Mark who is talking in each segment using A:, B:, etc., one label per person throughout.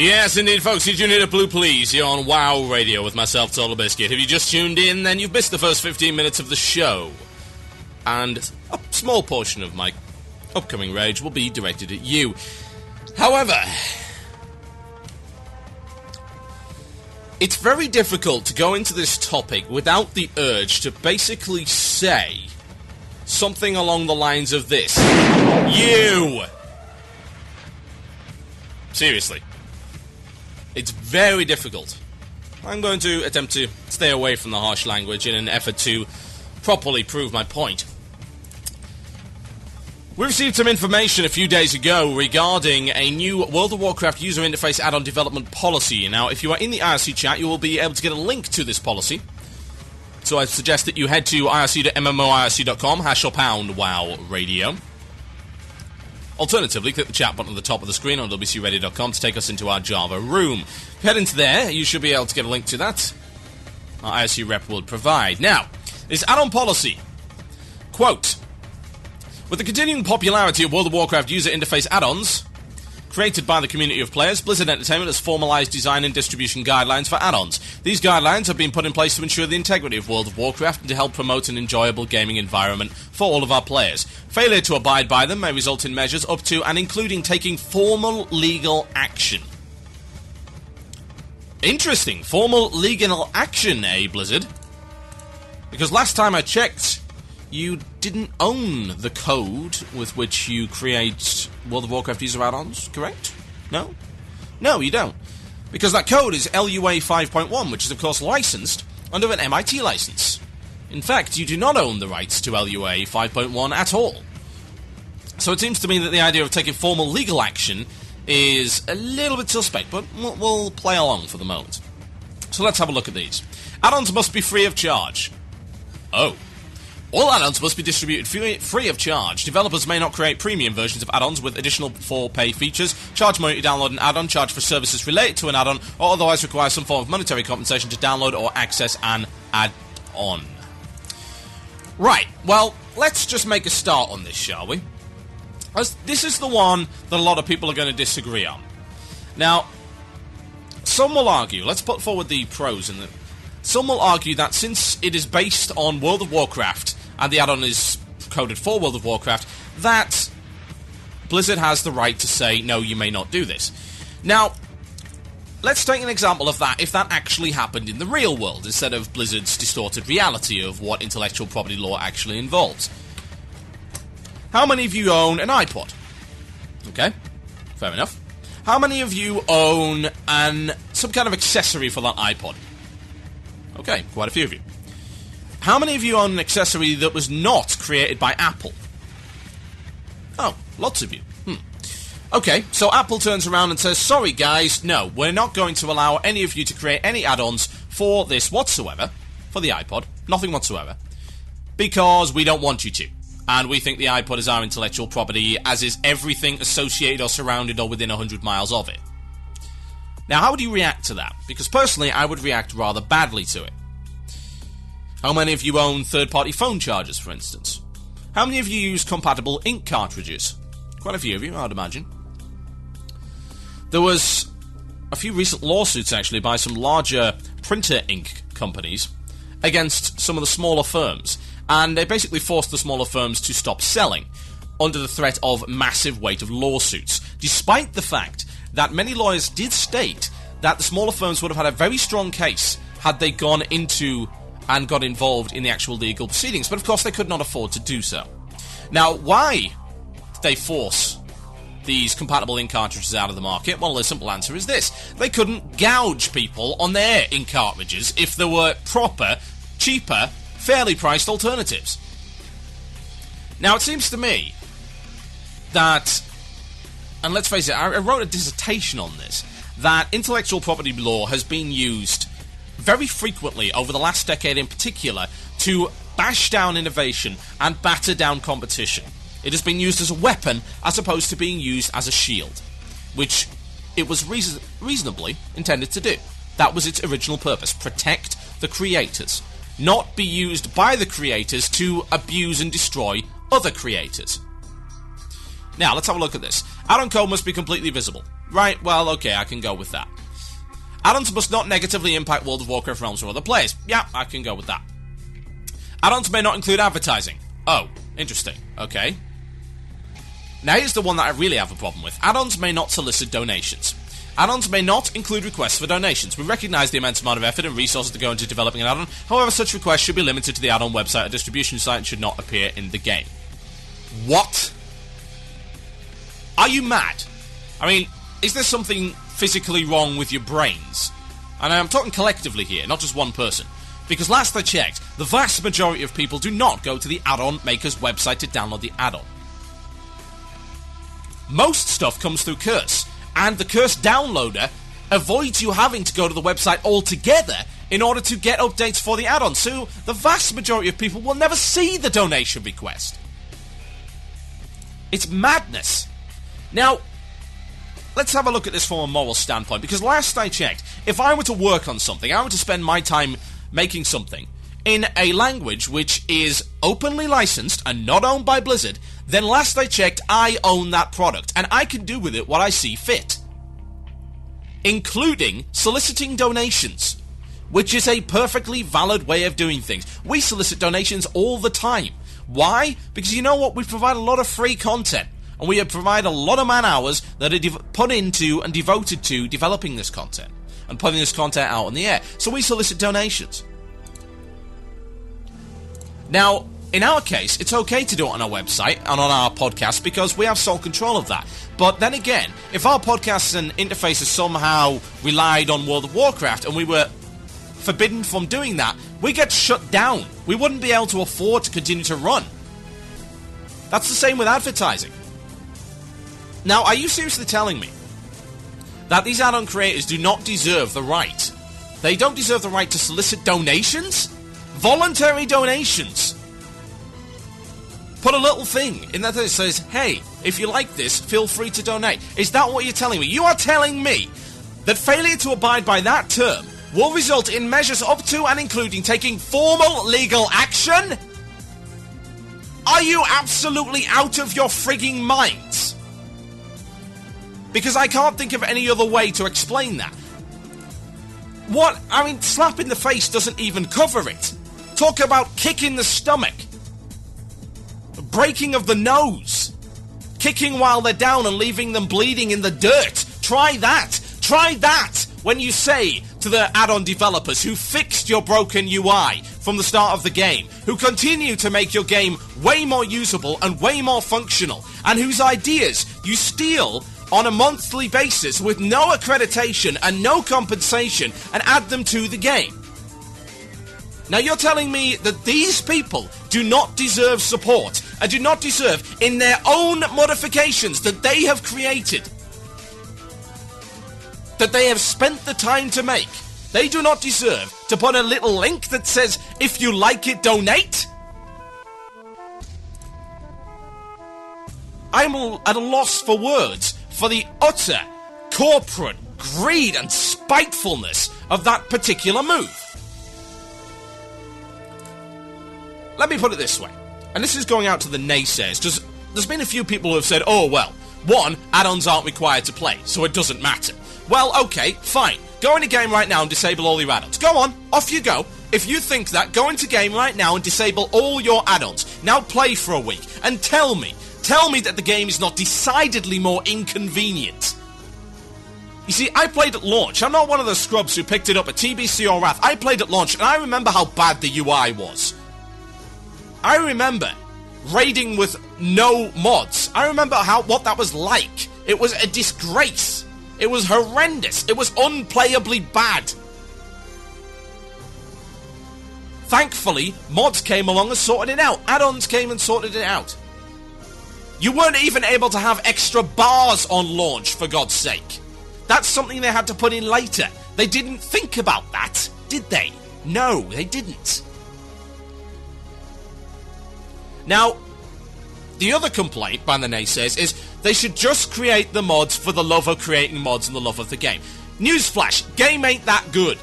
A: Yes, indeed, folks. You tune in to Blue Please. You're on WoW Radio with myself, Total Biscuit. If you just tuned in, then you've missed the first 15 minutes of the show. And a small portion of my upcoming rage will be directed at you. However, it's very difficult to go into this topic without the urge to basically say something along the lines of this. You! Seriously. It's very difficult. I'm going to attempt to stay away from the harsh language in an effort to properly prove my point. We received some information a few days ago regarding a new World of Warcraft user interface add-on development policy. Now, if you are in the IRC chat, you will be able to get a link to this policy. So I suggest that you head to irc.mmoirc.com, # WOW Radio. Alternatively, click the chat button at the top of the screen on wcradio.com to take us into our Java room. If you head into there, you should be able to get a link to that. Our IRC rep will provide. Now, this add-on policy. Quote, with the continuing popularity of World of Warcraft user interface add-ons created by the community of players, Blizzard Entertainment has formalized design and distribution guidelines for add-ons. These guidelines have been put in place to ensure the integrity of World of Warcraft and to help promote an enjoyable gaming environment for all of our players. Failure to abide by them may result in measures up to and including taking formal legal action. Interesting. Formal legal action, eh, Blizzard? Because last time I checked, you didn't own the code with which you create World of Warcraft user add-ons, correct? No? No, you don't. Because that code is LUA 5.1, which is, of course, licensed under an MIT license. In fact, you do not own the rights to LUA 5.1 at all. So it seems to me that the idea of taking formal legal action is a little bit suspect, but we'll play along for the moment. So let's have a look at these. Add-ons must be free of charge. Oh. All add-ons must be distributed free of charge. Developers may not create premium versions of add-ons with additional for-pay features, charge money to download an add-on, charge for services related to an add-on, or otherwise require some form of monetary compensation to download or access an add-on. Right, well, let's just make a start on this, shall we? As this is the one that a lot of people are going to disagree on. Now, some will argue, let's put forward the pros and the... Some will argue that since it is based on World of Warcraft, and the add-on is coded for World of Warcraft, that Blizzard has the right to say, no, you may not do this. Now, let's take an example of that if that actually happened in the real world, instead of Blizzard's distorted reality of what intellectual property law actually involves. How many of you own an iPod? Okay, fair enough. How many of you own some kind of accessory for that iPod? Okay, quite a few of you. How many of you own an accessory that was not created by Apple? Oh, lots of you. Okay, so Apple turns around and says, sorry guys, no, we're not going to allow any of you to create any add-ons for this whatsoever, for the iPod, nothing whatsoever, because we don't want you to. And we think the iPod is our intellectual property, as is everything associated or surrounded or within 100 miles of it. Now, how would you react to that? Because personally, I would react rather badly to it. How many of you own third-party phone chargers, for instance? How many of you use compatible ink cartridges? Quite a few of you, I'd imagine. There was a few recent lawsuits, actually, by some larger printer ink companies against some of the smaller firms, and they basically forced the smaller firms to stop selling under the threat of massive weight of lawsuits, despite the fact that many lawyers did state that the smaller firms would have had a very strong case had they gone into and got involved in the actual legal proceedings, but of course they could not afford to do so. Now, why did they force these compatible ink cartridges out of the market? Well, the simple answer is this. They couldn't gouge people on their ink cartridges if there were proper, cheaper, fairly priced alternatives. Now, it seems to me that, and let's face it, I wrote a dissertation on this, that intellectual property law has been used very frequently over the last decade in particular to bash down innovation and batter down competition. It has been used as a weapon as opposed to being used as a shield, which it was reasonably intended to do. That was its original purpose, protect the creators, not be used by the creators to abuse and destroy other creators. Now, let's have a look at this. Add-on code must be completely visible. Right, well, okay, I can go with that. Add-ons must not negatively impact World of Warcraft realms or other players. Yeah, I can go with that. Add-ons may not include advertising. Oh, interesting. Okay. Now here's the one that I really have a problem with. Add-ons may not solicit donations. Add-ons may not include requests for donations. We recognise the immense amount of effort and resources that go into developing an add-on. However, such requests should be limited to the add-on website or distribution site and should not appear in the game. What? Are you mad? I mean, is there something physically wrong with your brains? And I'm talking collectively here, not just one person. Because last I checked, the vast majority of people do not go to the add-on maker's website to download the add-on. Most stuff comes through Curse, and the Curse downloader avoids you having to go to the website altogether in order to get updates for the add-on, so the vast majority of people will never see the donation request. It's madness. Now, let's have a look at this from a moral standpoint, because last I checked, if I were to work on something, I were to spend my time making something in a language which is openly licensed and not owned by Blizzard, then last I checked, I own that product, and I can do with it what I see fit. Including soliciting donations, which is a perfectly valid way of doing things. We solicit donations all the time. Why? Because you know what? We provide a lot of free content, and we provide a lot of man-hours that are put into and devoted to developing this content, and putting this content out on the air. So we solicit donations. Now, in our case, it's okay to do it on our website and on our podcast because we have sole control of that. But then again, if our podcasts and interfaces somehow relied on World of Warcraft and we were forbidden from doing that, we get shut down. We wouldn't be able to afford to continue to run. That's the same with advertising. Now, are you seriously telling me that these add-on creators do not deserve the right? They don't deserve the right to solicit donations? Voluntary donations. Put a little thing in that says, hey, if you like this, feel free to donate. Is that what you're telling me? You are telling me that failure to abide by that term will result in measures up to and including taking formal legal action? Are you absolutely out of your frigging minds? Because I can't think of any other way to explain that. What? I mean, slap in the face doesn't even cover it. Talk about kick in the stomach. Breaking of the nose. Kicking while they're down and leaving them bleeding in the dirt. Try that. Try that when you say to the add-on developers who fixed your broken UI from the start of the game, who continue to make your game way more usable and way more functional, and whose ideas you steal on a monthly basis with no accreditation and no compensation and add them to the game. Now you're telling me that these people do not deserve support and do not deserve, in their own modifications that they have created, that they have spent the time to make, they do not deserve to put a little link that says, if you like it, donate? I'm at a loss for words for the utter corporate greed and spitefulness of that particular move. Let me put it this way, and this is going out to the naysayers, because there's been a few people who have said, oh well, one, add-ons aren't required to play, so it doesn't matter. Well, okay, fine. Go into game right now and disable all your add-ons. Go on, off you go. If you think that, go into game right now and disable all your add-ons. Now play for a week, and tell me that the game is not decidedly more inconvenient. You see, I played at launch. I'm not one of the scrubs who picked it up at TBC or Wrath. I played at launch, and I remember how bad the UI was. I remember raiding with no mods. I remember what that was like. It was a disgrace. It was horrendous. It was unplayably bad. Thankfully, mods came along and sorted it out. Add-ons came and sorted it out. You weren't even able to have extra bars on launch, for God's sake. That's something they had to put in later. They didn't think about that, did they? No, they didn't. Now, the other complaint by the naysayers is they should just create the mods for the love of creating mods and the love of the game. Newsflash, game ain't that good.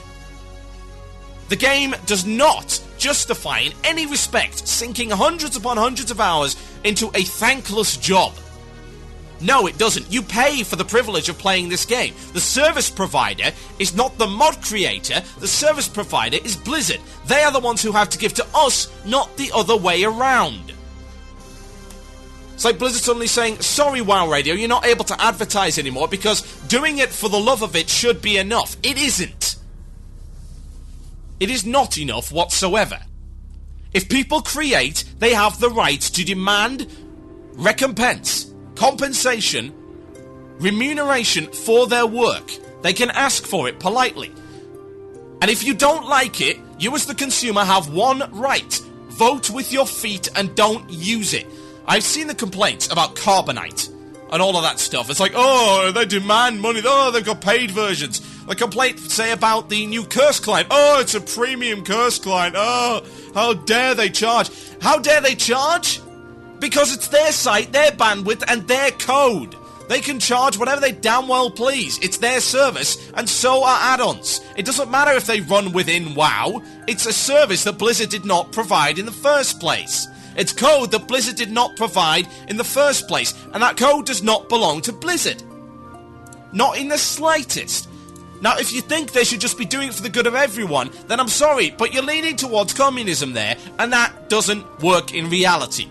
A: The game does not justify in any respect sinking hundreds upon hundreds of hours into a thankless job. No, it doesn't. You pay for the privilege of playing this game. The service provider is not the mod creator. The service provider is Blizzard. They are the ones who have to give to us, not the other way around. It's like Blizzard suddenly saying, sorry WoW Radio, you're not able to advertise anymore because doing it for the love of it should be enough. It isn't. It is not enough whatsoever. If people create, they have the right to demand recompense, compensation, remuneration for their work. They can ask for it politely. And if you don't like it, you as the consumer have one right. Vote with your feet and don't use it. I've seen the complaints about Carbonite and all of that stuff. It's like, oh, they demand money. Oh, they've got paid versions. The complaint, say, about the new Curse client. Oh, it's a premium Curse client. Oh, how dare they charge? How dare they charge? Because it's their site, their bandwidth, and their code. They can charge whatever they damn well please. It's their service, and so are add-ons. It doesn't matter if they run within WoW. It's a service that Blizzard did not provide in the first place. It's code that Blizzard did not provide in the first place, and that code does not belong to Blizzard. Not in the slightest. Now, if you think they should just be doing it for the good of everyone, then I'm sorry, but you're leaning towards communism there, and that doesn't work in reality.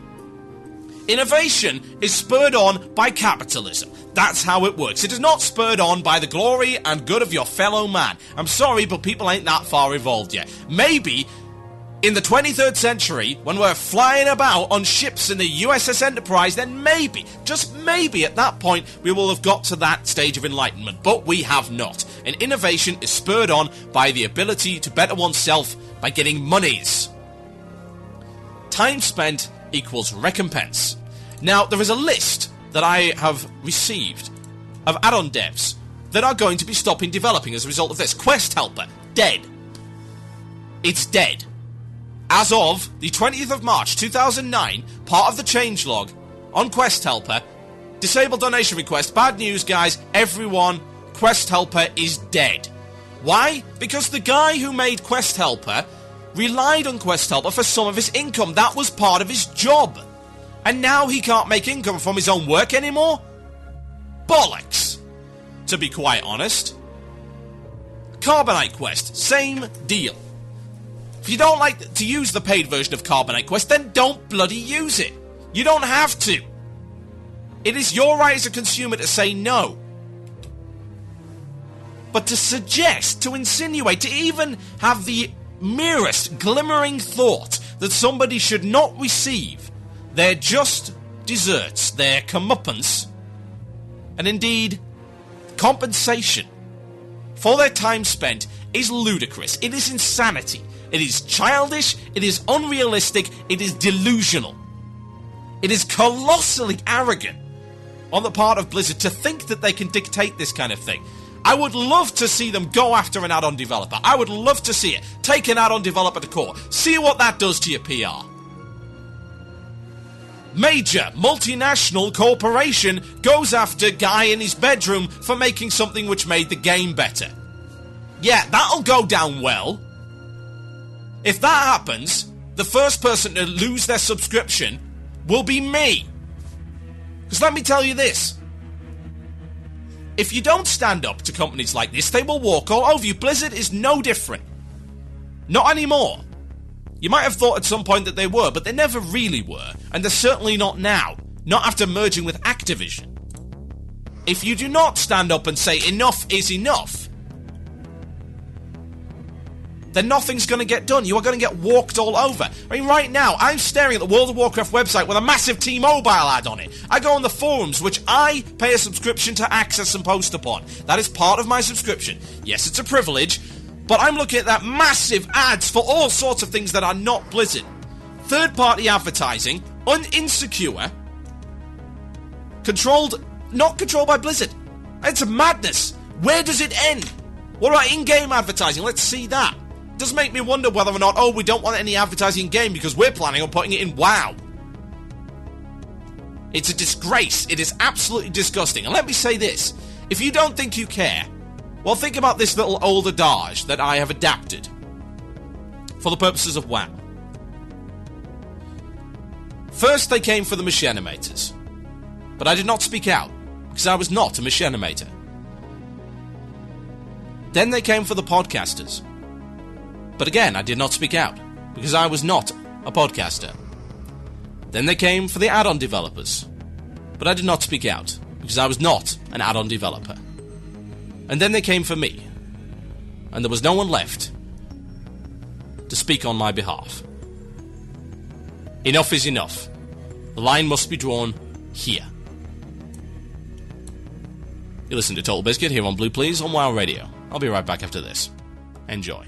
A: Innovation is spurred on by capitalism. That's how it works. It is not spurred on by the glory and good of your fellow man. I'm sorry, but people ain't that far evolved yet. Maybe in the 23rd century, when we're flying about on ships in the USS Enterprise, then maybe, just maybe at that point, we will have got to that stage of enlightenment. But we have not. And innovation is spurred on by the ability to better oneself by getting monies. Time spent equals recompense. Now, there is a list that I have received of add-on devs that are going to be stopping developing as a result of this. Quest Helper, dead. It's dead. As of the 20th of March 2009, part of the changelog on Quest Helper, disable donation request. Bad news, guys. Everyone, Quest Helper is dead. Why? Because the guy who made Quest Helper relied on Quest Helper for some of his income. That was part of his job. And now he can't make income from his own work anymore? Bollocks, to be quite honest. Carbonite Quest, same deal. If you don't like to use the paid version of Carbonite Quest, then don't bloody use it. You don't have to. It is your right as a consumer to say no. But to suggest, to insinuate, to even have the merest glimmering thought that somebody should not receive their just desserts, their comeuppance, and indeed compensation for their time spent is ludicrous. It is insanity. It is childish, it is unrealistic, it is delusional. It is colossally arrogant on the part of Blizzard to think that they can dictate this kind of thing. I would love to see them go after an add-on developer. I would love to see it. Take an add-on developer to court. See what that does to your PR. Major multinational corporation goes after guy in his bedroom for making something which made the game better. Yeah, that'll go down well. If that happens, the first person to lose their subscription will be me. Because let me tell you this. If you don't stand up to companies like this, they will walk all over you. Blizzard is no different. Not anymore. You might have thought at some point that they were, but they never really were. And they're certainly not now. Not after merging with Activision. If you do not stand up and say enough is enough, then nothing's going to get done. You are going to get walked all over. I mean, right now, I'm staring at the World of Warcraft website with a massive T-Mobile ad on it. I go on the forums, which I pay a subscription to access and post upon. That is part of my subscription. Yes, it's a privilege, but I'm looking at that massive ads for all sorts of things that are not Blizzard. Third-party advertising, insecure, not controlled by Blizzard. It's a madness. Where does it end? What about in-game advertising? Let's see that. It does make me wonder whether or not, we don't want any advertising in-game because we're planning on putting it in WoW. It's a disgrace. It is absolutely disgusting. And let me say this. If you don't think you care, well, think about this little old adage that I have adapted for the purposes of WoW. First, they came for the machinimators, but I did not speak out. because I was not a machinimator. Then they came for the podcasters. But again, I did not speak out, because I was not a podcaster. Then they came for the add-on developers. But I did not speak out, because I was not an add-on developer. And then they came for me. And there was no one left to speak on my behalf. Enough is enough. The line must be drawn here. You listen to Total Biscuit here on Blue Please on WoW Radio. I'll be right back after this. Enjoy.